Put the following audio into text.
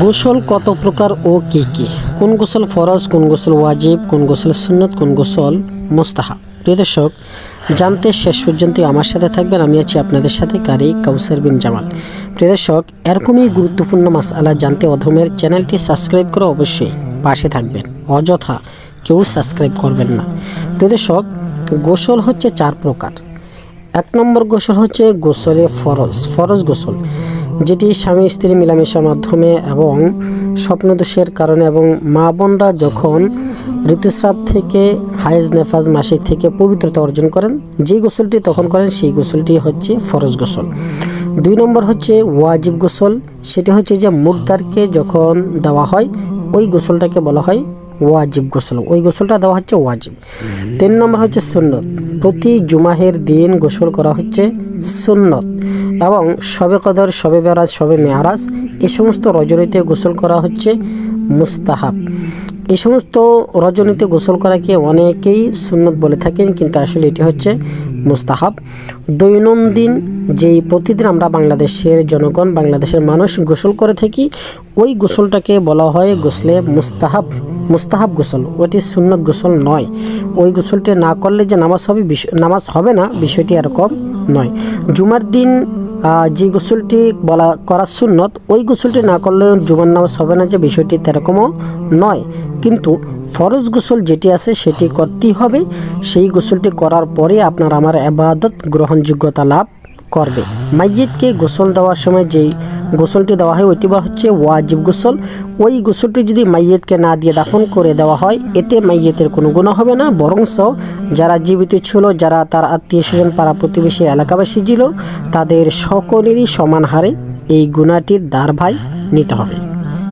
গোসল কত প্রকার ও কি কি? কোন গোসল ফরজ, কোন গোসল ওয়াজিব, কোন গোসল সুন্নত, কোন গোসল মুস্তাহাব? প্রিয় দর্শক, জানতে শেষ পর্যন্ত আমার সাথে থাকবেন। আমি আছি আপনাদের সাথে কারি কাউসার বিন জামাল। প্রিয় দর্শক, এরকমই গুরুত্বপূর্ণ মাসআলা জানতে অধমের চ্যানেলটি সাবস্ক্রাইব করে অবশ্যই পাশে থাকবেন। অযথা কেউ সাবস্ক্রাইব করবেন না। প্রিয় দর্শক, গোসল হচ্ছে 4 প্রকার। 1 নম্বর গোসল হচ্ছে গোসলে ফরজ গোসল, যেটি স্বামী স্ত্রী মিলামেশার মাধ্যমে এবং স্বপ্নদোষের কারণে এবং মা বোনরা যখন ঋতুস্রাব থেকে হায়েজ নেফাজ মাসিক থেকে পবিত্রতা অর্জন করেন, যেই গোসলটি তখন করেন সেই গোসলটি হচ্ছে ফরজ গোসল। 2 নম্বর হচ্ছে ওয়াজিব গোসল, সেটি হচ্ছে যে মুর্দারকে যখন দেওয়া হয় ওই গোসলটাকে বলা হয় ওয়াজিব গোসল, ওই গোসলটা দেওয়া হচ্ছে ওয়াজিব। 3 নম্বর হচ্ছে সুন্নত, প্রতি জুমাহের দিন গোসল করা হচ্ছে সুন্নত। এবং শবে কদর, শবে বেরাজ, শবে মেয়ারাজ এই সমস্ত রজনীতে গোসল করা হচ্ছে মুস্তাহাব। এই সমস্ত রজনীতে গোসল করাকে অনেকেই সুন্নত বলে থাকেন, কিন্তু আসলে এটি হচ্ছে মুস্তাহাব। দৈনন্দিন যেই প্রতিদিন আমরা বাংলাদেশের জনগণ, বাংলাদেশের মানুষ গোসল করে থাকি, ওই গোসলটাকে বলা হয় গোসলে মুস্তাহাব গোসল। ওটি সুন্নত গোসল নয়। ওই গোসলটি না করলে যে নামাজ হবে না, বিষয়টি এরকম নয়। জুমার দিন যে গোসলটি করা সুন্নত, ওই গোসলটি না করলে জুমার নামাজ হবে না, যে বিষয়টি এরকমও নয়। কিন্তু ফরজ গোসল যেটি আছে সেটি করতেই হবে। সেই গোসলটি করার পরে আপনার আমার ইবাদত গ্রহণযোগ্যতা লাভ করবে। মাইয়িতকে গোসল দেওয়ার সময় যেই গোসলটি দেওয়া হয় ওইটি হচ্ছে ওয়াজিব গোসল। ওই গোসলটি যদি মাইয়িতকে না দিয়ে দাফন করে দেওয়া হয়, এতে মাইয়িতের কোনো গুনাহ হবে না, বরংস যারা জীবিত ছিল, যারা তার আত্মীয় স্বজন, পাড়া প্রতিবেশী, এলাকাবাসী ছিল, তাদের সকলেরই সমান হারে এই গুনাহটির দায়ভার নিতে হবে।